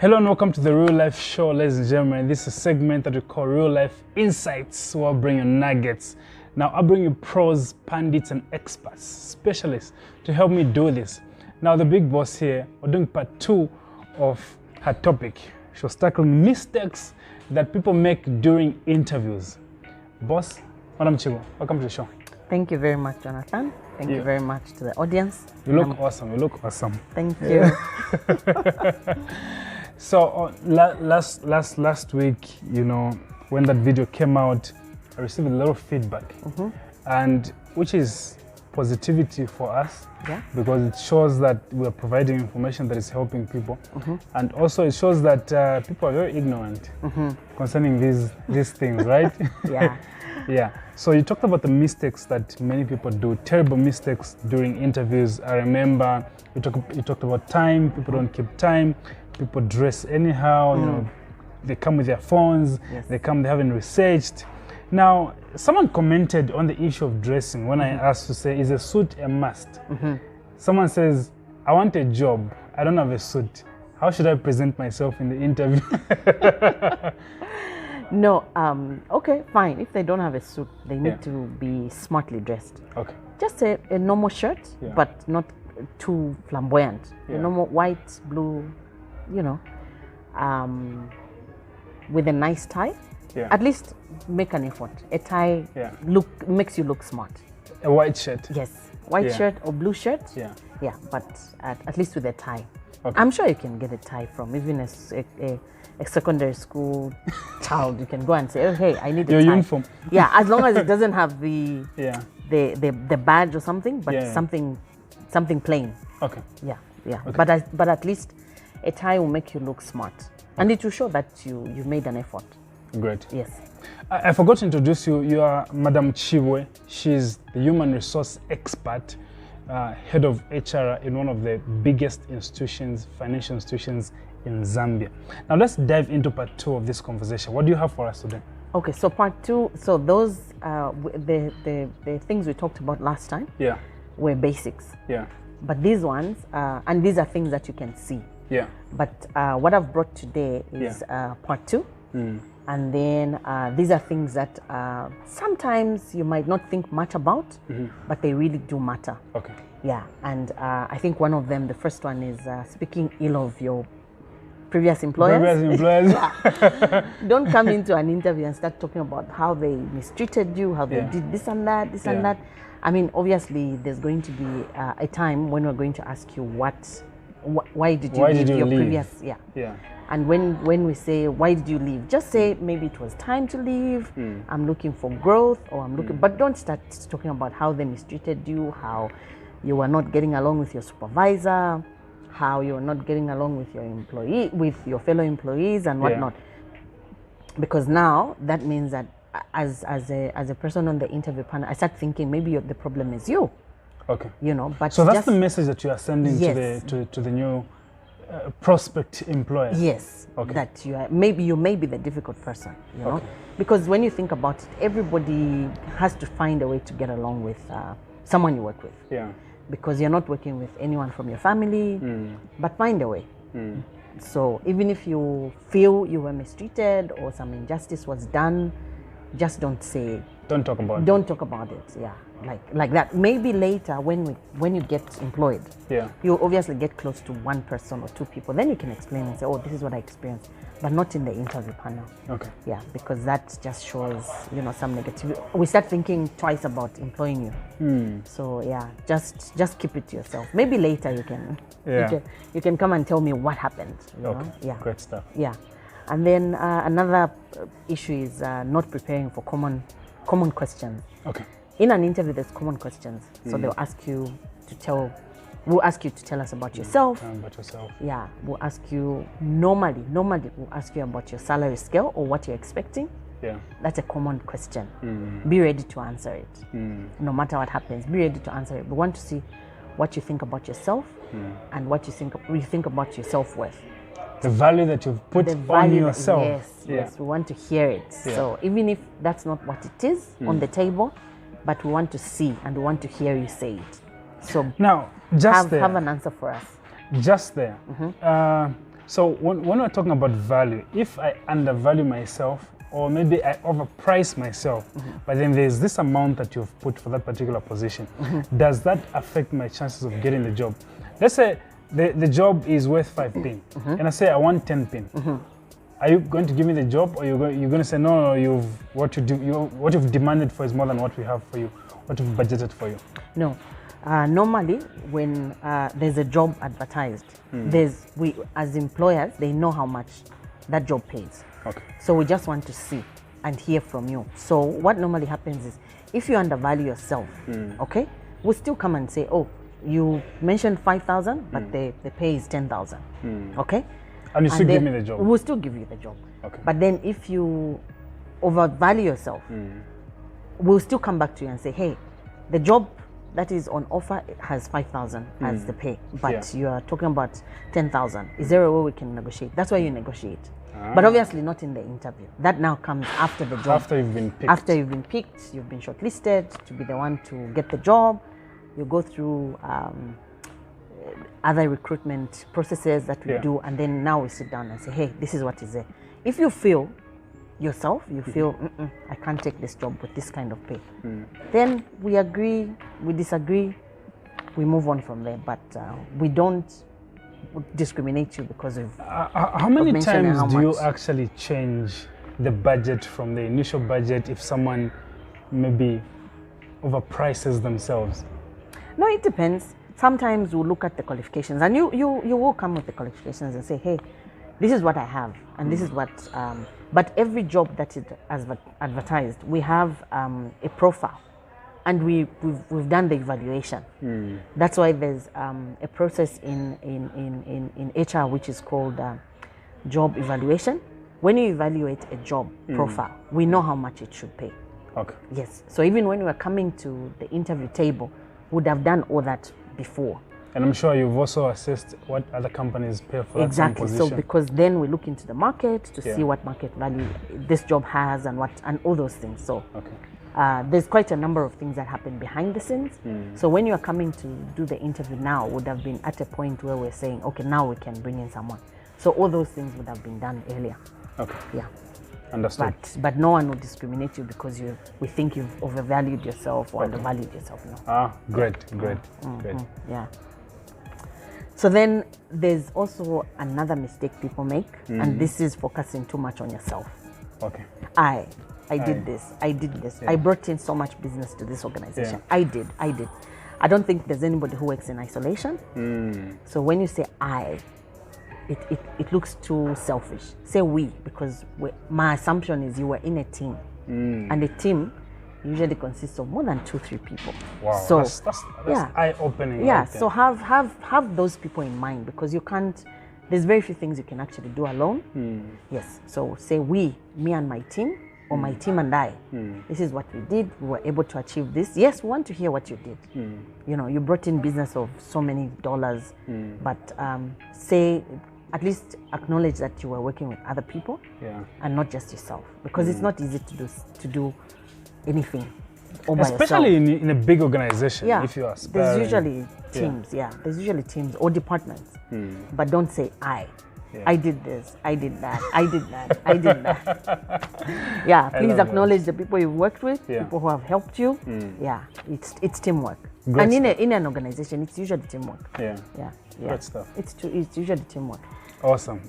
Hello and welcome to the Real Life Show, ladies and gentlemen. This is a segment that we call Real Life Insights, where I bring you nuggets. Now, I bring you pros, pundits, and experts, specialists, to help me do this. Now, the big boss here, we're doing part 2 of her topic. She was tackling mistakes that people make during interviews. Boss, Madam Chibwe, welcome to the show. Thank you very much, Jonathan. Thank you very much to the audience. You look awesome. You look awesome. Thank you. So last week, you know, when that video came out, I received a lot of feedback, and which is positivity for us, because it shows that we are providing information that is helping people, and also it shows that people are very ignorant concerning these things, right? Yeah. Yeah. So you talked about the mistakes that many people do, terrible mistakes during interviews. I remember you talked about time. People don't keep time. People dress anyhow. You know, they come with their phones. Yes. They haven't researched. Now, someone commented on the issue of dressing when I asked to say, is a suit a must? Someone says, I want a job. I don't have a suit. How should I present myself in the interview? No, okay, fine. If they don't have a suit, they need to be smartly dressed. Okay. Just a normal shirt, but not too flamboyant. A normal white, blue, you know, with a nice tie. Yeah. At least make an effort. A tie makes you look smart. A white shirt. Yes, white shirt or blue shirt. Yeah. Yeah, but at least with a tie. Okay. I'm sure you can get a tie from even a secondary school child. You can go and say, oh, hey, I need a tie. Your uniform. Yeah, as long as it doesn't have the the badge or something, but something plain. Okay. Yeah. Okay. But at least a tie will make you look smart, and it will show that you made an effort. Great. Yes. I forgot to introduce you. You are Madam Chibwe. She's the human resource expert, head of HR in one of the biggest institutions, financial institutions in Zambia. Now let's dive into part 2 of this conversation. What do you have for us today? Okay, so part 2. So those the things we talked about last time. Were basics. Yeah. But these ones, and these are things that you can see. Yeah. But what I've brought today is part 2. And then these are things that sometimes you might not think much about, but they really do matter. Okay. Yeah, and I think one of them, the first one, is speaking ill of your previous employers. Don't come into an interview and start talking about how they mistreated you, how they did this and that, and that. I mean, obviously, there's going to be a time when we're going to ask you why did you leave your previous? Yeah. And when we say, why did you leave? Just say, maybe it was time to leave, I'm looking for growth, or I'm looking, but don't start talking about how they mistreated you, how you were not getting along with your supervisor, how you were not getting along with your fellow employees and whatnot. Because now that means that as a person on the interview panel, I start thinking maybe the problem is you. Okay. You know, but so that's the message that you are sending to the new prospect employer. Yes. Okay. That you may be the difficult person, you know, because when you think about it, everybody has to find a way to get along with someone you work with. Yeah. Because you're not working with anyone from your family, but find a way. So even if you feel you were mistreated or some injustice was done, just don't say it. Don't talk about it. Yeah, like that. Maybe later when you get employed, you obviously get close to one person or two people. Then you can explain and say, oh, this is what I experienced, but not in the interview panel. Okay. Yeah, because that just shows some negativity. We start thinking twice about employing you. So yeah, just keep it to yourself. Maybe later you can come and tell me what happened. You know? Yeah. Great stuff. Yeah. And then another issue is not preparing for common questions. Okay. In an interview, there's common questions. So they'll ask you to tell us about yourself. About yourself. Yeah. We'll ask you normally we'll ask you about your salary scale or what you're expecting. Yeah. That's a common question. Be ready to answer it. No matter what happens, be ready to answer it. We want to see what you think about yourself and what you think about your self-worth. The value that you've put on yourself. Yes, we want to hear it. Yeah. So even if that's not what it is on the table, but we want to see and we want to hear you say it. So now, have an answer for us. Just there. So when we're talking about value, if I undervalue myself, or maybe I overprice myself, but then there's this amount that you've put for that particular position, does that affect my chances of getting the job? Let's say the job is worth 5 pin, and I say I want 10 pin. Are you going to give me the job, or you're going to say no? What you've demanded for is more than what we have for you, what we've budgeted for you? No. Normally, when there's a job advertised, we as employers, they know how much that job pays. Okay. So we just want to see and hear from you. So what normally happens is, if you undervalue yourself, okay, we'll still come and say, oh, you mentioned 5,000, but the pay is 10,000. Okay. And you still give me the job. We'll still give you the job. Okay. But then if you overvalue yourself, we'll still come back to you and say, hey, the job that is on offer has 5,000 as the pay, but you are talking about 10,000. Is there a way we can negotiate? That's why you negotiate. But obviously not in the interview. That now comes after the job. After you've been picked. After you've been picked, you've been shortlisted to be the one to get the job. You go through other recruitment processes that we do, and then now we sit down and say, hey, this is what is there. If you feel yourself, you feel, I can't take this job with this kind of pay, then we agree, we disagree, we move on from there. But we don't discriminate you because of how many times do you actually change the budget from the initial budget if someone maybe overprices themselves? No, it depends. Sometimes we'll look at the qualifications, and you will come with the qualifications and say, hey, this is what I have, and this is what but every job that is advertised, we have a profile, and we've done the evaluation. That's why there's a process in HR which is called job evaluation. When you evaluate a job profile, we know how much it should pay. Okay. Yes. So even when we are coming to the interview table, we would have done all that before. And I'm sure you've also assessed what other companies pay for that same position. So because then we look into the market to see what market value this job has and all those things. So there's quite a number of things that happen behind the scenes. So when you are coming to do the interview now, would have been at a point where we're saying, okay, now we can bring in someone. So all those things would have been done earlier. Okay. Yeah. Understood. But no one will discriminate you because we think you've overvalued yourself or undervalued yourself. No. Great. Yeah. So then there's also another mistake people make, and this is focusing too much on yourself. Okay. I did this. Yeah. I brought in so much business to this organization. Yeah. I did. I don't think there's anybody who works in isolation. So when you say I, it looks too selfish. Say we, because my assumption is you were in a team, and a team usually consists of more than 2-3 people. Wow, so that's eye-opening. Yeah, so have those people in mind, because you can't. There's very few things you can actually do alone. Yes, so say we, me and my team, or my team and I. This is what we did. We were able to achieve this. Yes, we want to hear what you did. You know, you brought in business of so many dollars, but say, at least acknowledge that you were working with other people, and not just yourself, because it's not easy to do anything all by especially yourself. in a big organization. If you are there's usually teams. There's usually teams or departments, but don't say I did this, I did that, I did that, I did that. Please acknowledge the people you've worked with, people who have helped you. It's teamwork. Great and stuff. in an organization, it's usually teamwork. Great stuff. It's usually teamwork. Awesome.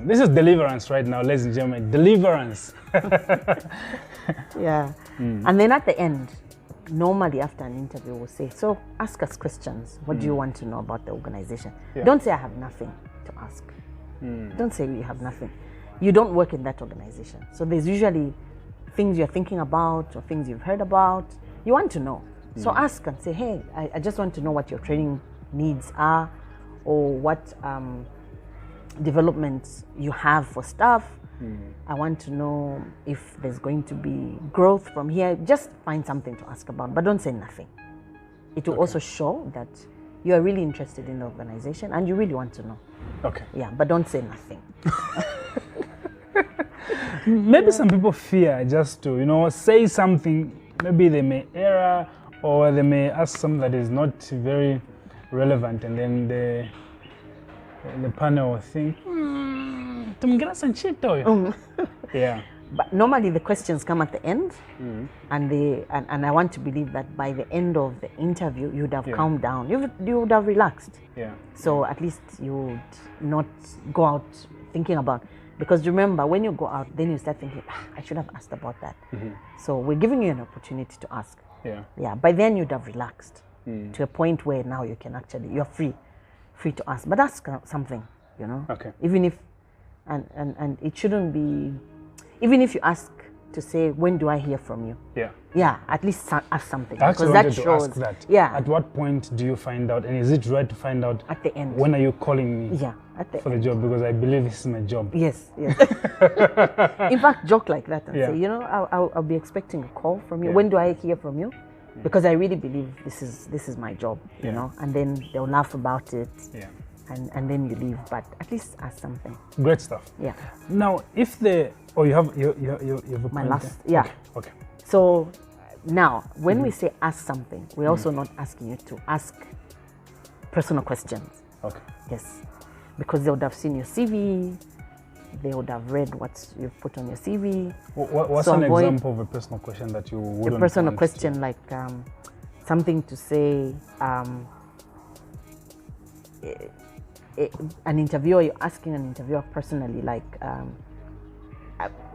This is deliverance right now, ladies and gentlemen. Deliverance. And then at the end, normally after an interview, we'll say, so ask us questions. What do you want to know about the organization? Don't say I have nothing to ask. Don't say you have nothing. You don't work in that organization. So there's usually things you're thinking about or things you've heard about. You want to know. So ask and say, hey, I just want to know what your training needs are, or what developments you have for staff. I want to know if there's going to be growth from here. Just find something to ask about, but don't say nothing. It will also show that you are really interested in the organization and you really want to know. Okay. But don't say nothing. Maybe some people fear just to, say something. Maybe they may err, or they may ask something that is not very relevant, and then the panel will think, Yeah. But normally the questions come at the end, and I want to believe that by the end of the interview you would have calmed down. You would have relaxed. Yeah. So at least you would not go out thinking about. Because remember, when you go out, then you start thinking, I should have asked about that. So we're giving you an opportunity to ask. Yeah. Yeah. By then you'd have relaxed to a point where now you can actually, you're free to ask. But ask something, Okay. Even if, and it shouldn't be, even if you ask to say, when do I hear from you? Yeah. Yeah, at least ask something. I actually wanted to ask that. Yeah. At what point do you find out, and is it right to find out at the end? When are you calling me? Yeah, at the for end. the job, because I believe this is my job. Yes. In fact, joke like that and say, I'll be expecting a call from you. When do I hear from you? Because I really believe this is my job, you know. And then they'll laugh about it. Yeah. And then you leave, but at least ask something. Great stuff. Yeah. Now, if you have a my point last, there? yeah. Okay. So now, when we say ask something, we're also not asking you to ask personal questions. Okay. Yes, because they would have seen your CV, they would have read what you've put on your CV. What's an example of a personal question that you wouldn't? A personal question like something to say. An interviewer, you're asking an interviewer personally, like,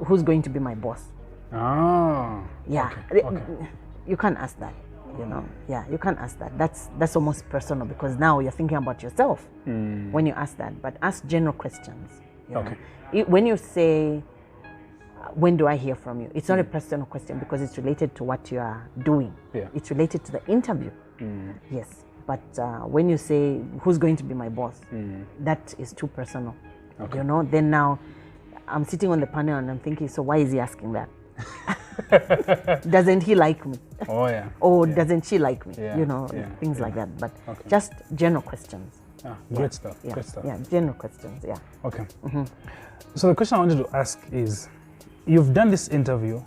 who's going to be my boss? Ah. Yeah. Okay. You can't ask that, Yeah, you can't ask that. That's almost personal, because now you're thinking about yourself when you ask that. But ask general questions. Okay. When you say, when do I hear from you? It's not a personal question because it's related to what you are doing. Yeah. It's related to the interview. Yes. But when you say, who's going to be my boss? That is too personal. Okay. Then now I'm sitting on the panel and I'm thinking, so why is he asking that? Doesn't he like me? Oh, yeah. Or doesn't she like me? Yeah. Things like that. But just general questions. Great stuff. Yeah. Great stuff. Yeah, general questions. Yeah. Okay. So the question I wanted to ask is, you've done this interview,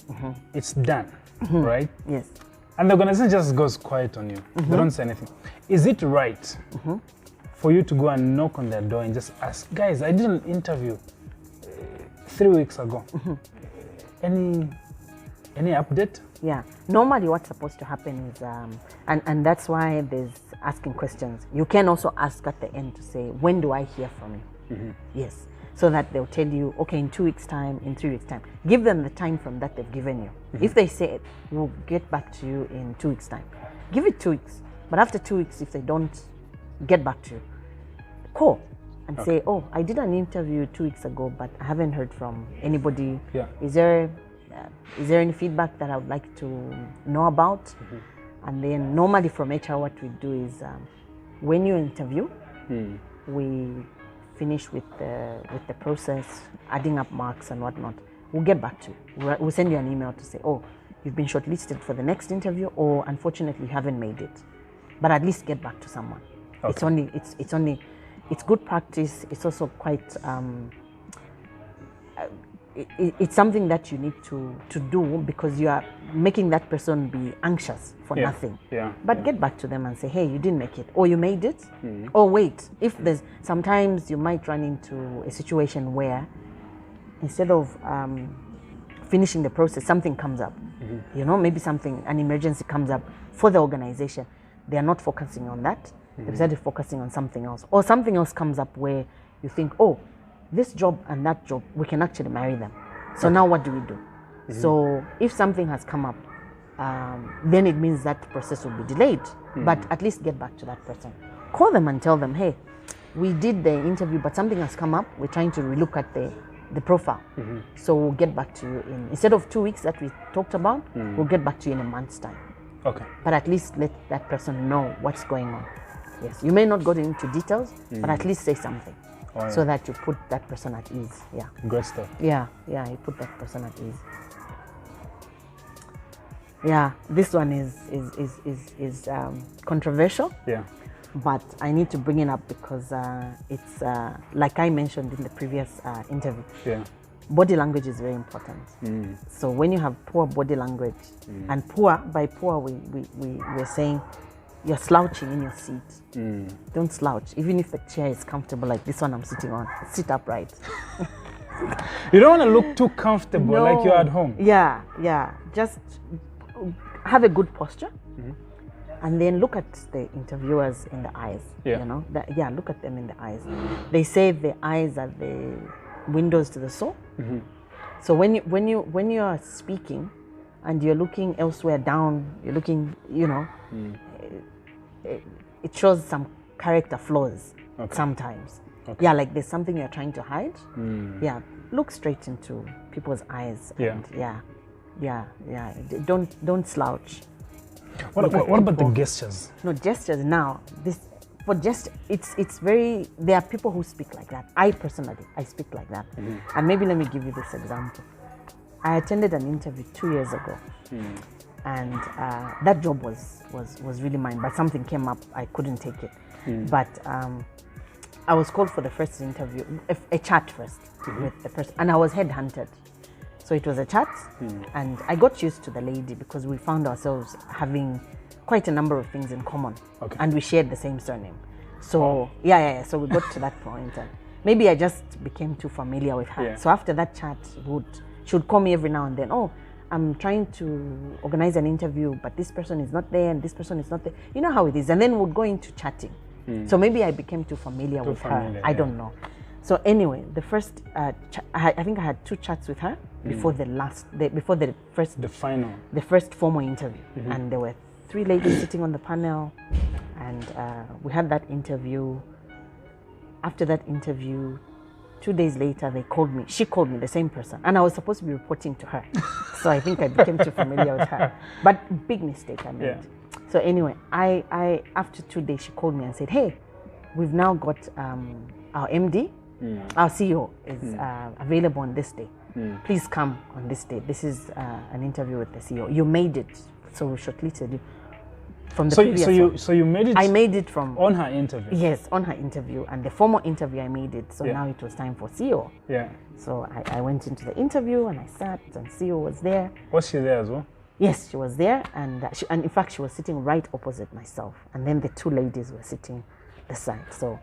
it's done, right? Yes. And the organization just goes quiet on you. They don't say anything. Is it right for you to go and knock on their door and just ask, guys, I did an interview 3 weeks ago. Any update? Yeah. Normally what's supposed to happen is, and that's why there's asking questions. You can also ask at the end to say, when do I hear from you? Yes. So that they'll tell you, okay, in 2 weeks' time, in 3 weeks' time. Give them the time frame that they've given you. If they say, we'll get back to you in 2 weeks' time, give it 2 weeks. But after 2 weeks, if they don't get back to you, call and say, oh, I did an interview 2 weeks ago, but I haven't heard from anybody. Yeah. Is there any feedback that I would like to know about? And then normally from HR, what we do is when you interview, we finish with the process, adding up marks and whatnot. We'll get back to you. We'll send you an email to say, oh, you've been shortlisted for the next interview, or unfortunately you haven't made it. But at least get back to someone. Okay. It's good practice. It's also quite it's something that you need to do, because you are making that person be anxious for nothing. Yeah. But get back to them and say, hey, you didn't make it, or you made it, or wait. If there's sometimes you might run into a situation where instead of finishing the process, something comes up. Maybe an emergency comes up for the organization. They are not focusing on that. They've started focusing on something else, or something else comes up where you think, oh, this job and that job, we can actually marry them. So now what do we do? So if something has come up, then it means that process will be delayed. But at least get back to that person. Call them and tell them, hey, we did the interview, but something has come up. We're trying to relook at the profile. So we'll get back to you instead of 2 weeks that we talked about, we'll get back to you in a month's time. Okay. But at least let that person know what's going on. Yes. You may not go into details, but at least say something. So that you put that person at ease. Yeah. Great stuff. Yeah, you put that person at ease. Yeah, this one is controversial. Yeah. But I need to bring it up because it's like I mentioned in the previous interview. Yeah. Body language is very important. So when you have poor body language, and by poor we're saying you're slouching in your seat. Don't slouch. Even if the chair is comfortable like this one I'm sitting on, sit upright. You don't want to look too comfortable, No. like you're at home. Yeah. Just have a good posture, and then look at the interviewers in the eyes. Yeah. You know, look at them in the eyes. They say the eyes are the windows to the soul. So when you are speaking, and you're looking elsewhere down, you're looking, you know, it shows some character flaws sometimes. Yeah, like there's something you're trying to hide. Yeah, look straight into people's eyes. And don't slouch. What about the gestures? No, gestures now. It's very, there are people who speak like that. I speak like that. And maybe let me give you this example. I attended an interview 2 years ago, and that job was really mine, but something came up, I couldn't take it. But I was called for the first interview, a chat first with the person, and I was headhunted. So it was a chat, and I got used to the lady because we found ourselves having quite a number of things in common, and we shared the same surname. So so we got to that point, and maybe I just became too familiar with her. So after that chat, she would call me every now and then. Oh, I'm trying to organize an interview, but this person is not there and this person is not there. You know how it is. And then we'd go into chatting. So maybe I became too familiar with her. I don't know. So anyway, the first, I think I had 2 chats with her before the first formal interview. And there were 3 ladies sitting on the panel, and we had that interview. After that interview, 2 days later, she called me, the same person, and I was supposed to be reporting to her. So I think I became too familiar with her. But big mistake I made. So anyway, I after 2 days, she called me and said, hey, we've now got our MD, our CEO is available on this day. Please come on this day. This is an interview with the CEO. You made it. So we shortlisted you. From the so you made it. I made it from on her interview. Yes, on her interview, and the formal interview I made it. So now it was time for CEO. Yeah. So I went into the interview and I sat, and CEO was there. Was she there as well? Yes, she was there, and in fact she was sitting right opposite myself, and then the 2 ladies were sitting the side. So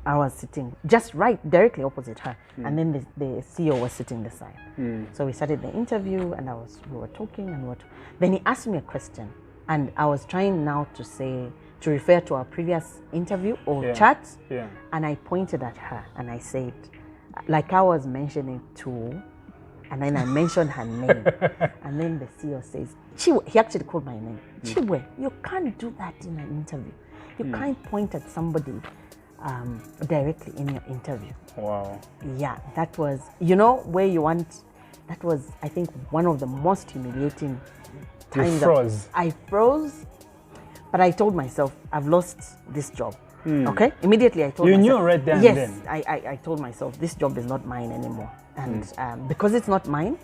I was sitting just directly opposite her, and then the CEO was sitting the side. So we started the interview, and we were talking, and then he asked me a question. And I was trying now to refer to our previous interview or chat. Yeah. And I pointed at her and I said, like I was mentioning too, and then I mentioned her name. And then the CEO says, Chibwe, he actually called my name. Chibwe, you can't do that in an interview. You can't point at somebody directly in your interview. Wow. Yeah, that was, that was, I think, one of the most humiliating times. You froze. I froze, but I told myself, I've lost this job. Okay? Immediately I told myself. You knew right there and then? Yes, I told myself, this job is not mine anymore. And because it's not mine,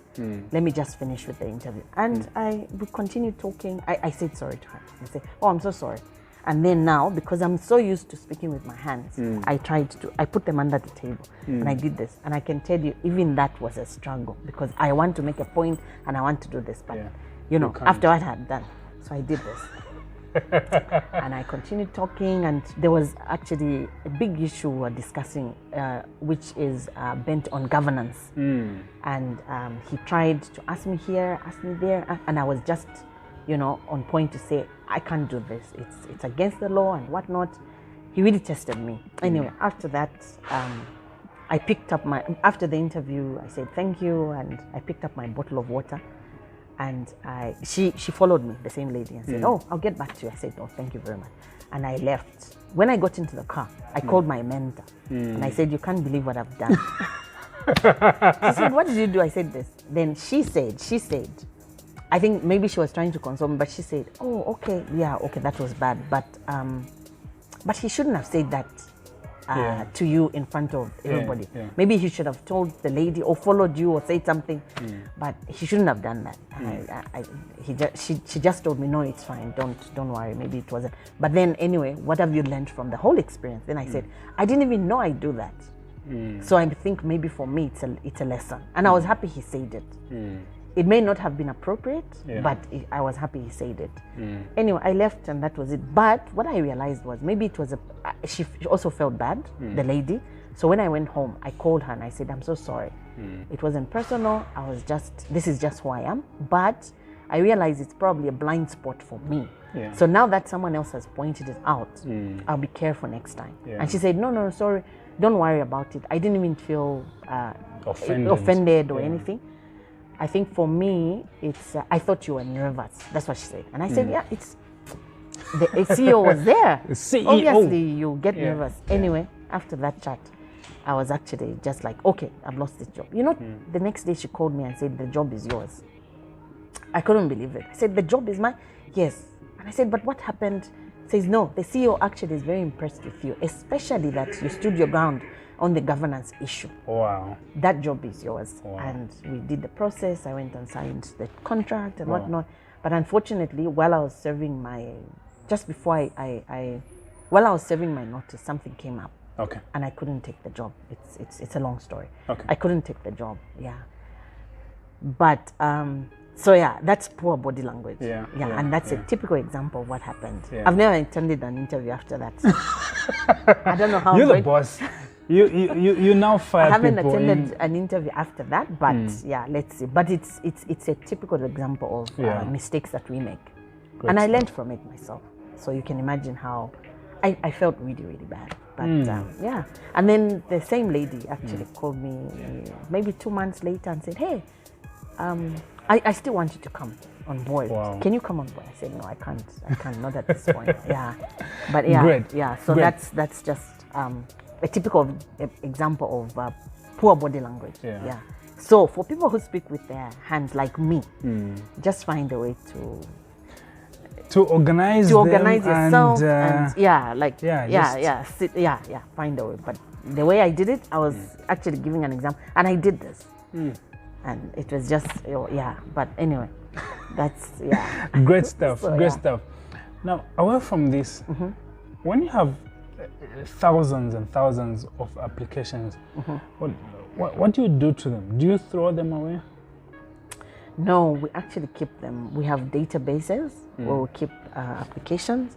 let me just finish with the interview. And we continued talking. I said sorry to her. I said, oh, I'm so sorry. And then now, because I'm so used to speaking with my hands, I put them under the table and I did this. And I can tell you, even that was a struggle because I want to make a point and I want to do this. But, after what I had done, so I did this. And I continued talking, and there was actually a big issue we were discussing, which is bent on governance. And he tried to ask me here, ask me there, and I was just, on point to say, I can't do this. It's against the law and whatnot. He really tested me. Anyway, after that, I picked up after the interview, I said thank you, and I picked up my bottle of water. And she followed me, the same lady, and said, oh, I'll get back to you. I said, oh, thank you very much. And I left. When I got into the car, I called my mentor. And I said, you can't believe what I've done. She said, what did you do? I said this. Then she said, I think maybe she was trying to console me, but she said, oh, okay, yeah, okay, that was bad. But he shouldn't have said that to you in front of everybody. Maybe he should have told the lady or followed you or said something, but he shouldn't have done that. She just told me, no, it's fine, don't worry, maybe it wasn't. But then anyway, what have you learned from the whole experience? Then I said, I didn't even know I do that. So I think maybe for me it's a lesson. And I was happy he said it. It may not have been appropriate, but I was happy he said it. Anyway, I left and that was it. But what I realized was maybe it was she also felt bad, the lady, So when I went home, I called her and I said, I'm so sorry. It wasn't personal. This is just who I am. But I realized it's probably a blind spot for me. Yeah. So now that someone else has pointed it out, I'll be careful next time. Yeah. And she said, no, sorry. Don't worry about it. I didn't even feel offended or anything. I think for me, it's, I thought you were nervous. That's what she said. And I said, yeah, it's, the CEO was there. The CEO. Obviously, you get nervous. Anyway, after that chat, I was actually just like, okay, I've lost this job. You know, the next day she called me and said, the job is yours. I couldn't believe it. I said, the job is mine? Yes. And I said, but what happened? She says, no, the CEO actually is very impressed with you, especially that you stood your ground on the governance issue. Wow. That job is yours. Wow. And we did the process. I went and signed the contract and whatnot. But unfortunately, while I was serving my, just before while I was serving my notice, something came up. Okay. And I couldn't take the job. It's a long story. Okay. I couldn't take the job. Yeah. But so yeah, that's poor body language. Yeah. And that's a typical example of what happened. Yeah. I've never attended an interview after that. So I don't know how. You're the boss. You now fire people. I haven't attended an interview after that, but yeah, let's see. But it's a typical example of mistakes that we make. Great and I learned from it myself. So you can imagine how I felt really, really bad. But yeah. And then the same lady actually called me maybe 2 months later and said, hey, I still want you to come on board. Wow. Can you come on board? I said, no, I can't, not at this point. Yeah. But yeah. Great. Yeah. So that's just a typical example of poor body language. Yeah. So for people who speak with their hands like me, just find a way to organize yourself and find a way. But the way I did it, I was actually giving an example, and I did this, and it was just But anyway, that's great stuff. Great stuff. Now, away from this, when you have thousands and thousands of applications, what do you do to them? Do you throw them away? No, we actually keep them. We have databases where we keep applications.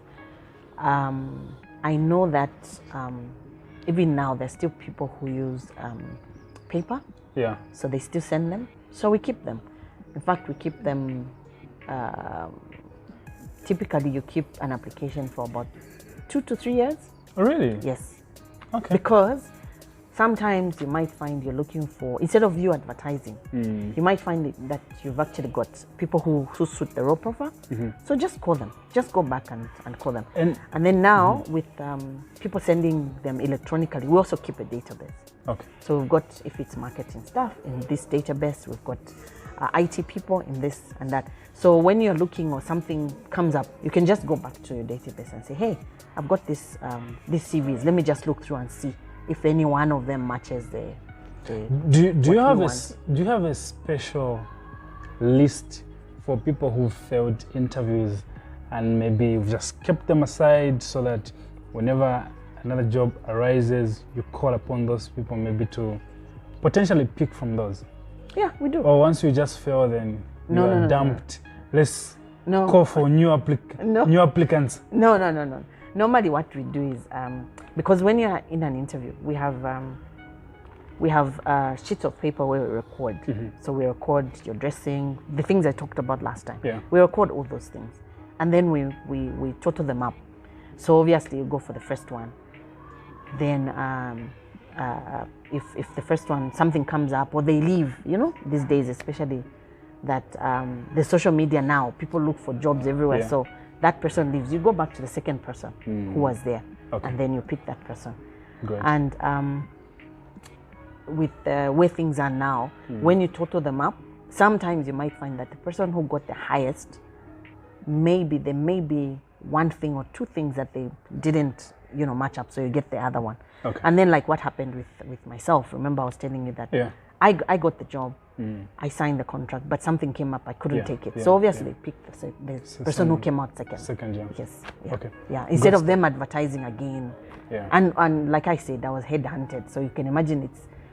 I know that even now there's still people who use paper. Yeah. So they still send them. So we keep them. In fact, we keep them. Typically, you keep an application for about 2 to 3 years. Oh, really? Yes. Okay. Because sometimes you might find you're looking for, instead of you advertising, you might find that you've actually got people who suit the role profile. So just call them. Just go back and call them. And then now with people sending them electronically, we also keep a database. Okay. So we've got, if it's marketing stuff, in this database, we've got IT people in this and that. So when you're looking or something comes up, you can just go back to your database and say, hey, I've got these CVs. Let me just look through and see if any one of them matches the do you have a special list for people who failed interviews, and maybe you've just kept them aside so that whenever another job arises, you call upon those people maybe to potentially pick from those? Yeah, we do. Or once you just fail, then you are dumped. Let's call for new applicants. No. Normally what we do is, because when you're in an interview, we have sheets of paper where we record. So we record your dressing, the things I talked about last time. Yeah. We record all those things. And then we total them up. So obviously you go for the first one. Then if the first one, something comes up or they leave, these days especially, that the social media now, people look for jobs everywhere. Yeah. So that person leaves, you go back to the second person who was there, and then you pick that person. Great. And with where things are now, when you total them up, sometimes you might find that the person who got the highest, there may be one thing or two things that they didn't, match up, so you get the other one. Okay. And then like what happened with myself, remember I was telling you that I got the job, I signed the contract, but something came up, I couldn't take it. So obviously pick the person who came out second. Yes. Yeah. Okay. Yeah. Instead of them advertising again. Yeah. And like I said, I was headhunted, so you can imagine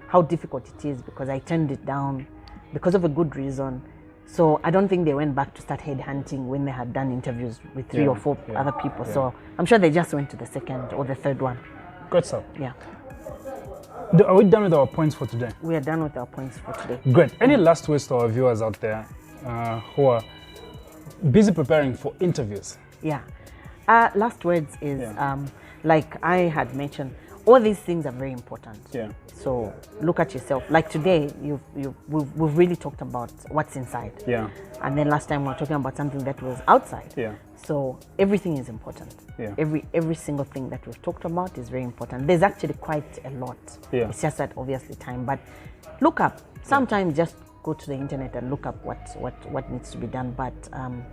how difficult it is, because I turned it down because of a good reason. So I don't think they went back to start headhunting when they had done interviews with 3 or 4 other people. Yeah. So I'm sure they just went to the second or the third one. Good stuff. Yeah. Are we done with our points for today? We are done with our points for today. Great. Any last words to our viewers out there who are busy preparing for interviews? Yeah. Last words is, like I had mentioned, all these things are very important. Yeah. So look at yourself. Like today, we've really talked about what's inside. Yeah. And then last time we were talking about something that was outside. Yeah. So everything is important. Yeah. Every single thing that we've talked about is very important. There's actually quite a lot. Yeah. It's just that obviously time. But look up. Sometimes just go to the internet and look up what needs to be done. But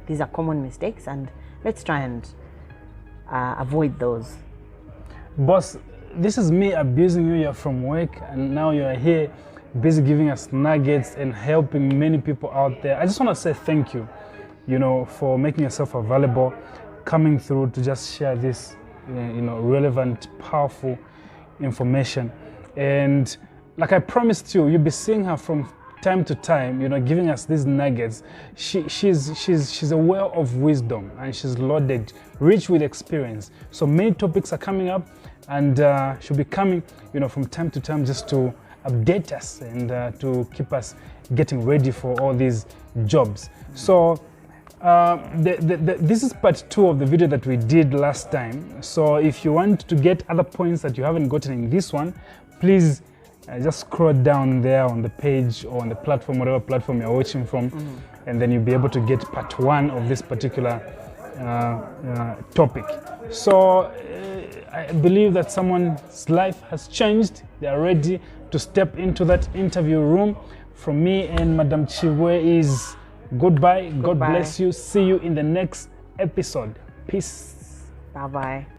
these are common mistakes, and let's try and avoid those. Boss, this is me abusing you. You're from work, and now you're here busy giving us nuggets and helping many people out there. I just want to say thank you, for making yourself available, coming through to just share this, relevant, powerful information. And like I promised you, you'll be seeing her from time to time, giving us these nuggets. She's a well of wisdom, and she's loaded, rich with experience. So many topics are coming up, and she'll be coming, from time to time just to update us and to keep us getting ready for all these jobs. So this is part 2 of the video that we did last time. So if you want to get other points that you haven't gotten in this one, please just scroll down there on the page or on the platform, whatever platform you're watching from, and then you'll be able to get part 1 of this particular topic. So I believe that someone's life has changed. They are ready to step into that interview room. From me and Madam Chibwe is goodbye. God bless you. See you in the next episode. Peace. Bye-bye.